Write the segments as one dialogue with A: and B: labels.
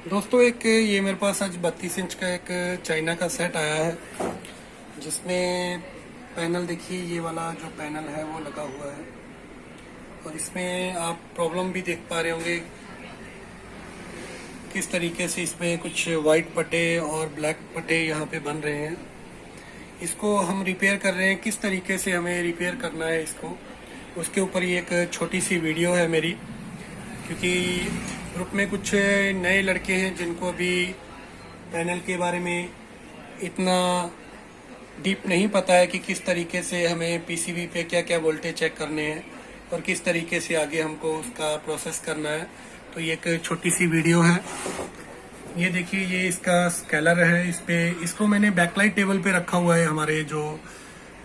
A: दोस्तों एक ये मेरे पास आज 32 इंच का एक चाइना का सेट आया है, जिसमें पैनल देखिए, ये वाला जो पैनल है वो लगा हुआ है। और इसमें आप प्रॉब्लम भी देख पा रहे होंगे किस तरीके से इसमें कुछ वाइट पट्टे और ब्लैक पट्टे यहाँ पे बन रहे हैं। इसको हम रिपेयर कर रहे हैं, किस तरीके से हमें रिपेयर करना है इसको, उसके ऊपर ये एक छोटी सी वीडियो है मेरी, क्योंकि ग्रुप में कुछ नए लड़के हैं जिनको अभी पैनल के बारे में इतना डीप नहीं पता है कि किस तरीके से हमें पीसीबी पे क्या क्या वोल्टेज चेक करने हैं और किस तरीके से आगे हमको उसका प्रोसेस करना है। तो ये एक छोटी सी वीडियो है। ये देखिए, ये इसका स्केलर है। इसको मैंने बैकलाइट टेबल पे रखा हुआ है।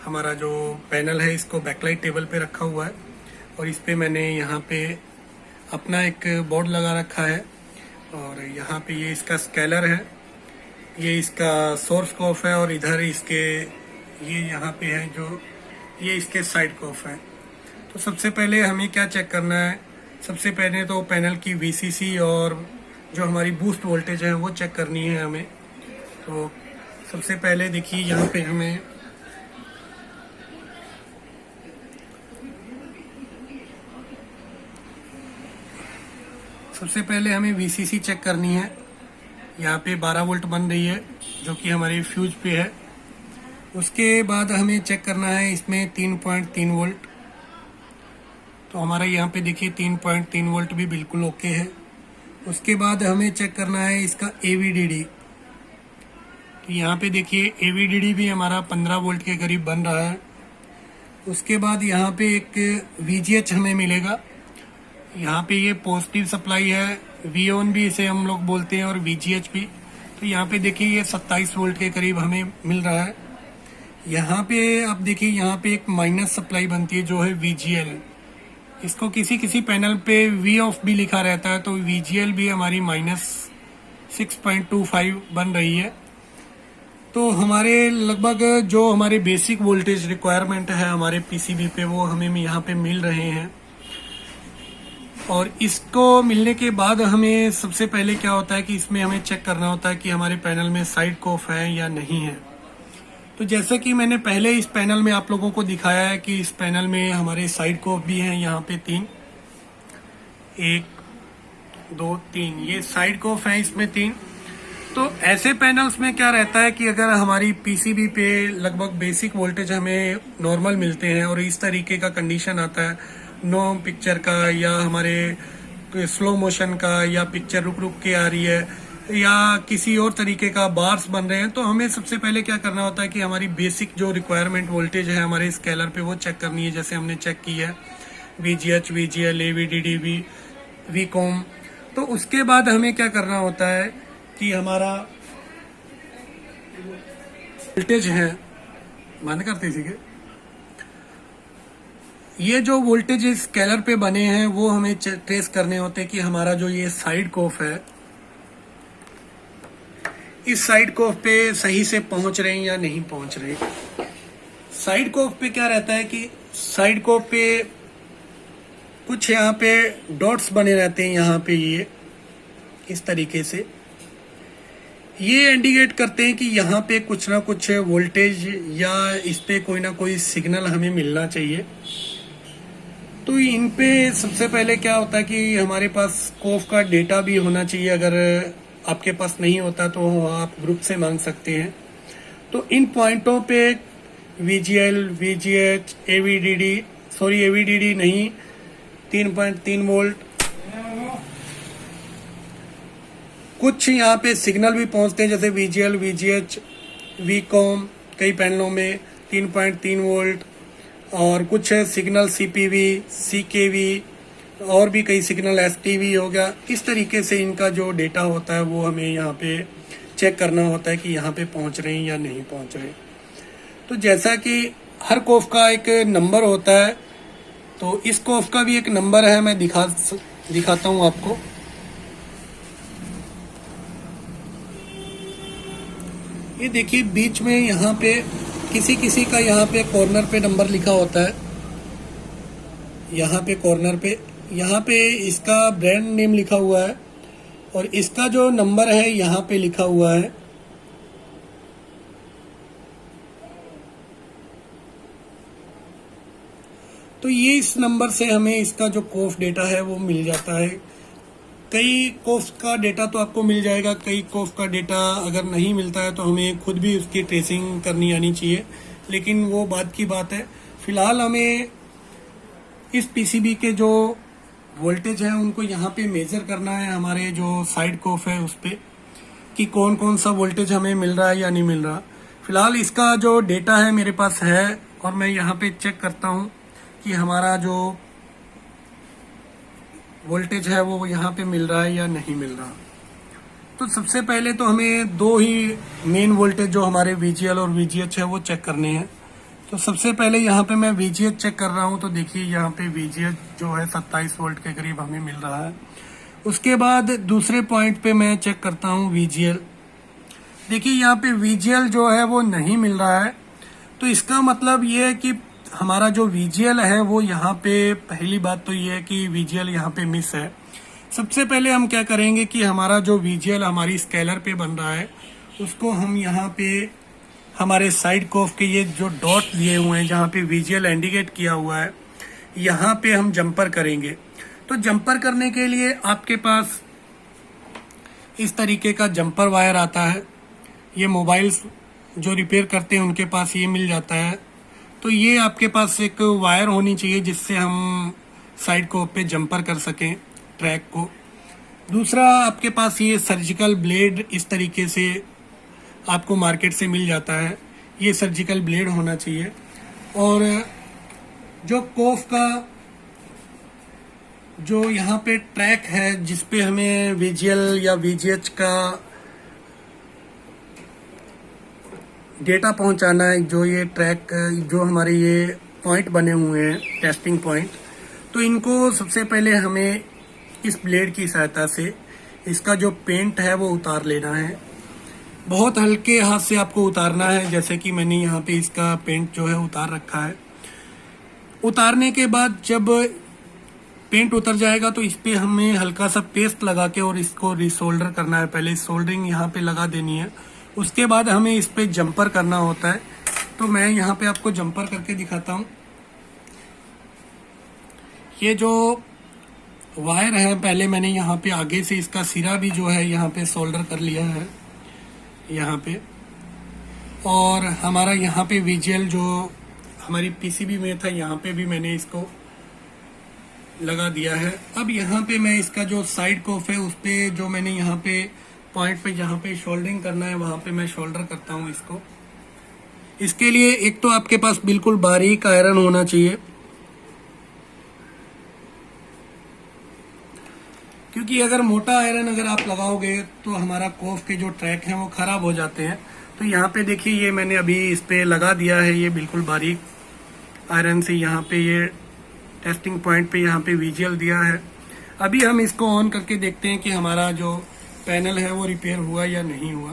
A: हमारा जो पैनल है इसको बैकलाइट टेबल पे रखा हुआ है, और इस पे मैंने यहाँ पे अपना एक बोर्ड लगा रखा है। और यहाँ पे ये इसका स्केलर है, ये इसका सोर्स कॉफ है, और इधर इसके ये यहाँ पे है जो ये इसके साइड कॉफ है। तो सबसे पहले हमें क्या चेक करना है, सबसे पहले तो पैनल की वीसीसी और जो हमारी बूस्ट वोल्टेज है वो चेक करनी है हमें। तो सबसे पहले देखिए, यहाँ पे हमें वीसीसी चेक करनी है। यहाँ पे 12 वोल्ट बन रही है जो कि हमारे फ्यूज पे है। उसके बाद हमें चेक करना है इसमें 3.3 वोल्ट। तो हमारा यहाँ पे देखिए 3.3 वोल्ट भी बिल्कुल ओके है। उसके बाद हमें चेक करना है इसका एवीडीडी। तो यहाँ पे देखिए एवीडीडी भी हमारा 15 वोल्ट के करीब बन रहा है। उसके बाद यहाँ पे एक वीजीएच हमें मिलेगा। यहाँ पे ये पॉजिटिव सप्लाई है, वीओन भी इसे हम लोग बोलते हैं, और वीजीएच भी। तो यहाँ पे देखिए ये 27 वोल्ट के करीब हमें मिल रहा है। यहाँ पे आप देखिए, यहाँ पे एक माइनस सप्लाई बनती है जो है वीजीएल। इसको किसी पैनल पे वी ऑफ भी लिखा रहता है, तो वीजीएल भी हमारी -6.25 बन रही है। तो हमारे लगभग जो हमारे बेसिक वोल्टेज रिक्वायरमेंट है हमारे पीसीबी पे, वो हमें यहाँ पे मिल रहे हैं। और इसको मिलने के बाद हमें सबसे पहले क्या होता है कि इसमें हमें चेक करना होता है कि हमारे पैनल में साइड कॉफ है या नहीं है। तो जैसे कि मैंने पहले इस पैनल में आप लोगों को दिखाया है कि इस पैनल में हमारे साइड कॉफ भी हैं, यहाँ पे 3, 1 2 3, ये साइड कॉफ है इसमें 3। तो ऐसे पैनल्स में क्या रहता है कि अगर हमारी पीसीबी पे लगभग बेसिक वोल्टेज हमें नॉर्मल मिलते हैं और इस तरीके का कंडीशन आता है, नो पिक्चर का या हमारे स्लो मोशन का, या पिक्चर रुक रुक के आ रही है, या किसी और तरीके का बार्स बन रहे हैं, तो हमें सबसे पहले क्या करना होता है कि हमारी बेसिक जो रिक्वायरमेंट वोल्टेज है हमारे स्केलर पे वो चेक करनी है। जैसे हमने चेक की है वीजीएच, वीजीएल, एवीडीडी, वीकॉम। तो उसके बाद हमें क्या करना होता है कि हमारा वोल्टेज है, बंद करते सीखे, ये जो वोल्टेज स्केलर पे बने हैं वो हमें ट्रेस करने होते हैं कि हमारा जो ये साइड कॉफ है, इस साइड कॉफ पे सही से पहुंच रहे हैं या नहीं पहुंच रहे। साइड कॉफ पे क्या रहता है कि साइड कॉफ पे कुछ यहाँ पे डॉट्स बने रहते हैं, यहाँ पे ये इस तरीके से ये इंडिकेट करते हैं कि यहाँ पे कुछ ना कुछ वोल्टेज या इस पे कोई ना कोई सिग्नल हमें मिलना चाहिए। तो इन पे सबसे पहले क्या होता है कि हमारे पास कॉफ का डेटा भी होना चाहिए। अगर आपके पास नहीं होता तो आप ग्रुप से मांग सकते हैं। तो इन पॉइंटों पे वीजीएल, वीजीएच, एवीडीडी नहीं, 3.3 वोल्ट, कुछ यहाँ पे सिग्नल भी पहुंचते हैं जैसे वीजीएल, वीजीएच, वीकॉम, कई पैनलों में 3.3 वोल्ट, और कुछ सिग्नल सीपीवी, सीकेवी, और भी कई सिग्नल एसटीवी हो गया। इस तरीके से इनका जो डेटा होता है वो हमें यहाँ पे चेक करना होता है कि यहाँ पे पहुँच रहे हैं या नहीं पहुँच रहे। तो जैसा कि हर कॉफ का एक नंबर होता है, तो इस कॉफ का भी एक नंबर है, मैं दिखाता हूँ आपको। ये देखिए बीच में यहाँ पे किसी का यहाँ पे कॉर्नर पे नंबर लिखा होता है, यहाँ पे कॉर्नर पे, यहाँ पे इसका ब्रांड नेम लिखा हुआ है, और इसका जो नंबर है यहाँ पे लिखा हुआ है। तो ये इस नंबर से हमें इसका जो कोफ डेटा है वो मिल जाता है। कई कोफ का डेटा तो आपको मिल जाएगा, कई कोफ का डेटा अगर नहीं मिलता है तो हमें खुद भी उसकी ट्रेसिंग करनी आनी चाहिए, लेकिन वो बात की बात है। फिलहाल हमें इस पीसीबी के जो वोल्टेज है उनको यहाँ पे मेजर करना है, हमारे जो साइड कोफ है उस पर, कि कौन कौन सा वोल्टेज हमें मिल रहा है या नहीं मिल रहा। फिलहाल इसका जो डेटा है मेरे पास है और मैं यहाँ पे चेक करता हूँ कि हमारा जो वोल्टेज है वो यहाँ पे मिल रहा है या नहीं मिल रहा। तो सबसे पहले तो हमें दो ही मेन वोल्टेज जो हमारे VGL और VGH है वो चेक करने हैं। तो सबसे पहले यहाँ पे मैं VGH चेक कर रहा हूँ। तो देखिए यहाँ पे VGH जो है 27 वोल्ट के करीब हमें मिल रहा है। उसके बाद दूसरे पॉइंट पे मैं चेक करता हूँ VGL। देखिए यहाँ पे VGL जो है वो नहीं मिल रहा है। तो इसका मतलब ये है कि हमारा जो VGL है वो यहाँ पे, पहली बात तो ये है कि VGL यहाँ पे मिस है। सबसे पहले हम क्या करेंगे कि हमारा जो VGL हमारी स्केलर पे बन रहा है उसको हम यहाँ पे हमारे साइड कोफ के ये जो डॉट दिए हुए हैं जहाँ पे VGL इंडिकेट किया हुआ है, यहाँ पे हम जंपर करेंगे। तो जंपर करने के लिए आपके पास इस तरीके का जंपर वायर आता है। ये मोबाइल्स जो रिपेयर करते हैं उनके पास ये मिल जाता है। तो ये आपके पास एक वायर होनी चाहिए जिससे हम साइड कोफ पे जंपर कर सकें ट्रैक को। दूसरा आपके पास ये सर्जिकल ब्लेड इस तरीके से आपको मार्केट से मिल जाता है, ये सर्जिकल ब्लेड होना चाहिए। और जो कोफ का जो यहाँ पे ट्रैक है जिसपे हमें VGL या VGH का डेटा पहुंचाना है, जो ये ट्रैक जो हमारे ये पॉइंट बने हुए हैं टेस्टिंग पॉइंट, तो इनको सबसे पहले हमें इस ब्लेड की सहायता से इसका जो पेंट है वो उतार लेना है। बहुत हल्के हाथ से आपको उतारना है, जैसे कि मैंने यहाँ पे इसका पेंट जो है उतार रखा है। उतारने के बाद जब पेंट उतर जाएगा तो इस पे हमें हल्का सा पेस्ट लगा के और इसको रिसोल्डर करना है। पहले सोल्डरिंग यहाँ पे लगा देनी है, उसके बाद हमें इस पे जंपर करना होता है। तो मैं यहाँ पे आपको जंपर करके दिखाता हूँ। ये जो वायर है पहले मैंने यहाँ पे आगे से इसका सिरा भी जो है यहाँ पे सोल्डर कर लिया है यहाँ पे, और हमारा यहाँ पे VGL जो हमारी पीसीबी में था यहाँ पे भी मैंने इसको लगा दिया है। अब यहाँ पे मैं इसका जो साइड कोफ है उस पे जो मैंने यहाँ पे पॉइंट पे जहाँ पे शोल्डरिंग करना है वहां पे मैं शोल्डर करता हूँ इसको। इसके लिए एक तो आपके पास बिल्कुल बारीक आयरन होना चाहिए, क्योंकि अगर मोटा आयरन अगर आप लगाओगे तो हमारा कोफ के जो ट्रैक हैं वो खराब हो जाते हैं। तो यहाँ पे देखिए ये मैंने अभी इस पे लगा दिया है, ये बिल्कुल बारीक आयरन से यहाँ पे ये टेस्टिंग पॉइंट पे यहाँ पे VGL दिया है। अभी हम इसको ऑन करके देखते हैं कि हमारा जो पैनल है वो रिपेयर हुआ या नहीं हुआ।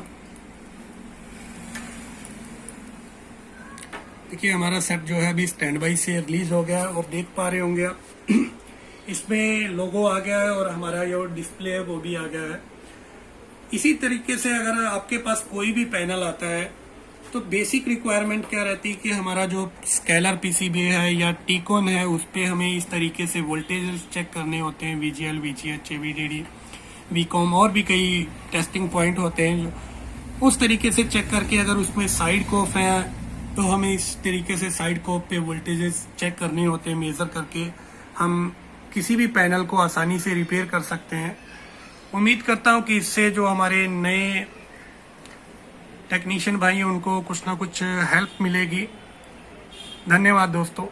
A: देखिए हमारा सेट जो है अभी स्टैंड बाई से रिलीज हो गया और देख पा रहे होंगे आप इसमें लोगो आ गया है और हमारा जो डिस्प्ले है वो भी आ गया है। इसी तरीके से अगर आपके पास कोई भी पैनल आता है तो बेसिक रिक्वायरमेंट क्या रहती है कि हमारा जो स्केलर पीसीबी है या टीकॉन है उस पर हमें इस तरीके से वोल्टेज चेक करने होते हैं। VGL, VGH, VDD, VCOM और भी कई टेस्टिंग पॉइंट होते हैं। उस तरीके से चेक करके अगर उसमें साइड कोफ है तो हमें इस तरीके से साइड कोफ पे वोल्टेजेस चेक करने होते हैं। मेजर करके हम किसी भी पैनल को आसानी से रिपेयर कर सकते हैं। उम्मीद करता हूं कि इससे जो हमारे नए टेक्नीशियन भाई हैं उनको कुछ ना कुछ हेल्प मिलेगी। धन्यवाद दोस्तों।